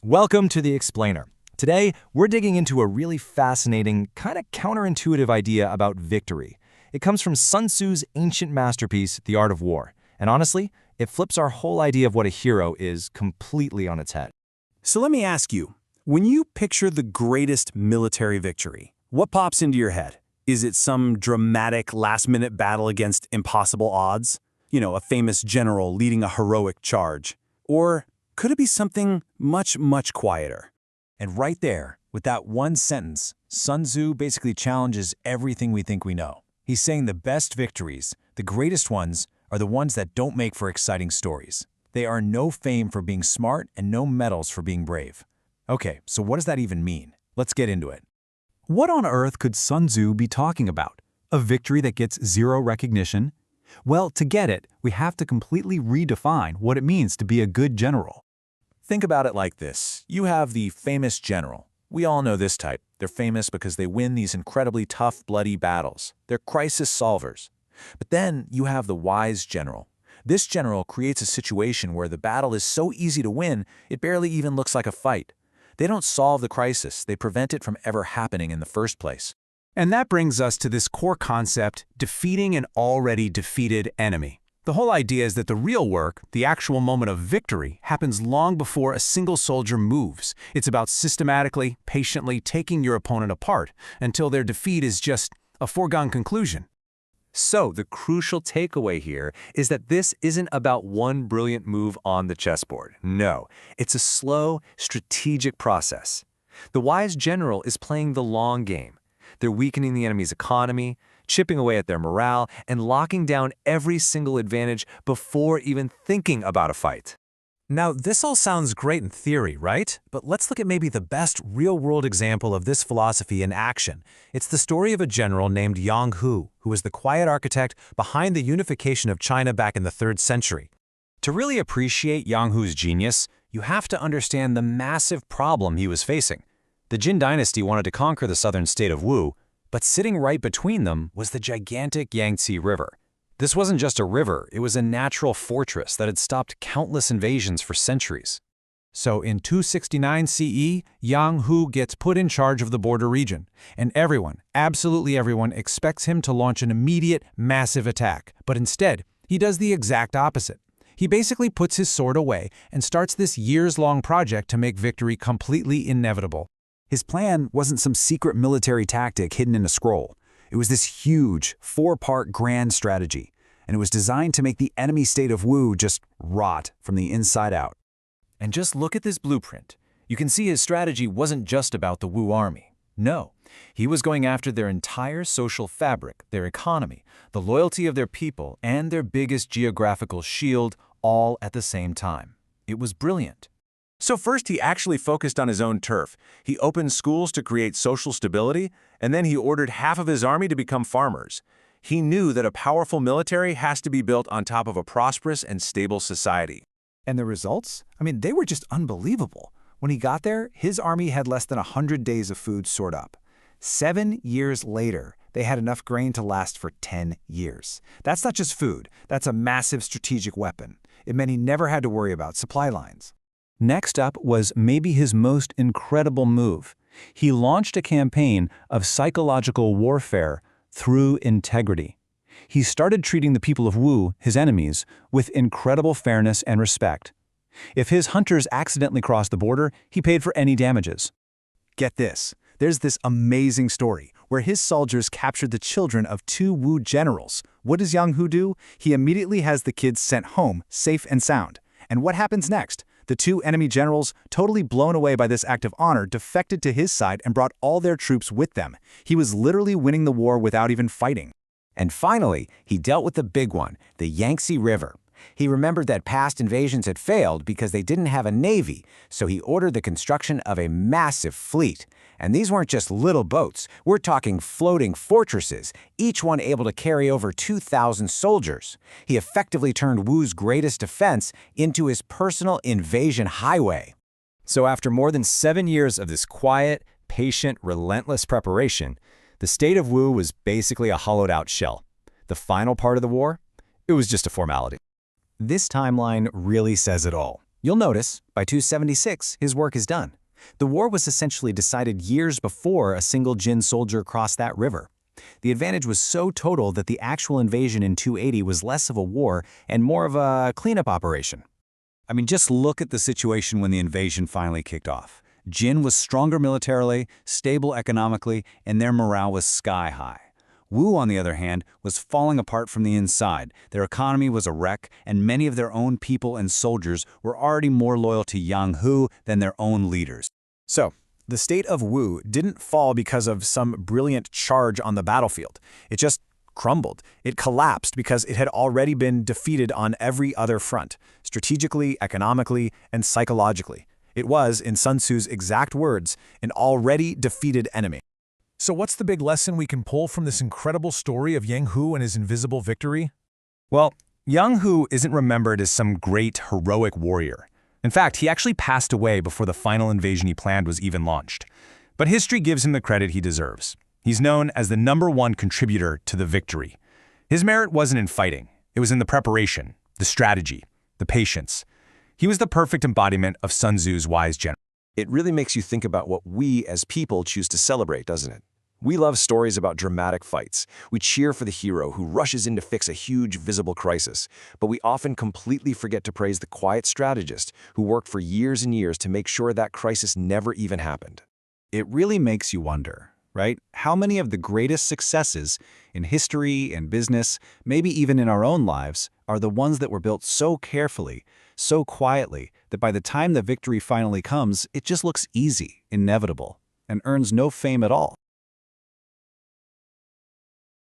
Welcome to The Explainer. Today, we're digging into a really fascinating, kind of counterintuitive idea about victory. It comes from Sun Tzu's ancient masterpiece, The Art of War. And honestly, it flips our whole idea of what a hero is completely on its head. So let me ask you, when you picture the greatest military victory, what pops into your head? Is it some dramatic last-minute battle against impossible odds? A famous general leading a heroic charge? Or could it be something much, much quieter? And right there, with that one sentence, Sun Tzu basically challenges everything we think we know. He's saying the best victories, the greatest ones, are the ones that don't make for exciting stories. They earn no fame for being smart and no medals for being brave. Okay, so what does that even mean? Let's get into it. What on earth could Sun Tzu be talking about? A victory that gets zero recognition? Well, to get it, we have to completely redefine what it means to be a good general. Think about it like this. You have the famous general. We all know this type. They're famous because they win these incredibly tough, bloody battles. They're crisis solvers. But then you have the wise general. This general creates a situation where the battle is so easy to win, it barely even looks like a fight. They don't solve the crisis, they prevent it from ever happening in the first place. And that brings us to this core concept, defeating an already defeated enemy. The whole idea is that the real work, the actual moment of victory, happens long before a single soldier moves. It's about systematically, patiently taking your opponent apart until their defeat is just a foregone conclusion. So, the crucial takeaway here is that this isn't about one brilliant move on the chessboard. No, it's a slow, strategic process. The wise general is playing the long game. They're weakening the enemy's economy, chipping away at their morale, and locking down every single advantage before even thinking about a fight. Now, this all sounds great in theory, right? But let's look at maybe the best real-world example of this philosophy in action. It's the story of a general named Yang Hu, who was the quiet architect behind the unification of China back in the 3rd century. To really appreciate Yang Hu's genius, you have to understand the massive problem he was facing. The Jin dynasty wanted to conquer the southern state of Wu, but sitting right between them was the gigantic Yangtze River. This wasn't just a river, it was a natural fortress that had stopped countless invasions for centuries. So in 269 CE, Yang Hu gets put in charge of the border region, and everyone, absolutely everyone, expects him to launch an immediate, massive attack. But instead, he does the exact opposite. He basically puts his sword away and starts this years-long project to make victory completely inevitable. His plan wasn't some secret military tactic hidden in a scroll. It was this huge, 4-part grand strategy, and it was designed to make the enemy state of Wu just rot from the inside out. And just look at this blueprint. You can see his strategy wasn't just about the Wu army. No, he was going after their entire social fabric, their economy, the loyalty of their people, and their biggest geographical shield, all at the same time. It was brilliant. So first he actually focused on his own turf. He opened schools to create social stability, and then he ordered half of his army to become farmers. He knew that a powerful military has to be built on top of a prosperous and stable society. And the results? They were just unbelievable. When he got there, his army had less than 100 days of food stored up. 7 years later, they had enough grain to last for 10 years. That's not just food, that's a massive strategic weapon. It meant he never had to worry about supply lines. Next up was maybe his most incredible move. He launched a campaign of psychological warfare through integrity. He started treating the people of Wu, his enemies, with incredible fairness and respect. If his hunters accidentally crossed the border, he paid for any damages. Get this, there's this amazing story where his soldiers captured the children of 2 Wu generals. What does Yang Hu do? He immediately has the kids sent home, safe and sound. And what happens next? The 2 enemy generals, totally blown away by this act of honor, defected to his side and brought all their troops with them. He was literally winning the war without even fighting. And finally, he dealt with the big one, the Yangtze River. He remembered that past invasions had failed because they didn't have a navy, so he ordered the construction of a massive fleet. And these weren't just little boats. We're talking floating fortresses, each one able to carry over 2,000 soldiers. He effectively turned Wu's greatest defense into his personal invasion highway. So after more than 7 years of this quiet, patient, relentless preparation, the state of Wu was basically a hollowed-out shell. The final part of the war? It was just a formality. This timeline really says it all. You'll notice, by 276, his work is done. The war was essentially decided years before a single Jin soldier crossed that river. The advantage was so total that the actual invasion in 280 was less of a war and more of a cleanup operation. I mean, just look at the situation when the invasion finally kicked off. Jin was stronger militarily, stable economically, and their morale was sky high. Wu, on the other hand, was falling apart from the inside. Their economy was a wreck, and many of their own people and soldiers were already more loyal to Yang Hu than their own leaders. So, the state of Wu didn't fall because of some brilliant charge on the battlefield. It just crumbled. It collapsed because it had already been defeated on every other front, strategically, economically, and psychologically. It was, in Sun Tzu's exact words, an already defeated enemy. So what's the big lesson we can pull from this incredible story of Yang Hu and his invisible victory? Well, Yang Hu isn't remembered as some great, heroic warrior. In fact, he actually passed away before the final invasion he planned was even launched. But history gives him the credit he deserves. He's known as the #1 contributor to the victory. His merit wasn't in fighting. It was in the preparation, the strategy, the patience. He was the perfect embodiment of Sun Tzu's wise general. It really makes you think about what we as people choose to celebrate, doesn't it? We love stories about dramatic fights. We cheer for the hero who rushes in to fix a huge, visible crisis. But we often completely forget to praise the quiet strategist who worked for years and years to make sure that crisis never even happened. It really makes you wonder, right? How many of the greatest successes in history and business, maybe even in our own lives, are the ones that were built so carefully, so quietly, that by the time the victory finally comes, it just looks easy, inevitable, and earns no fame at all?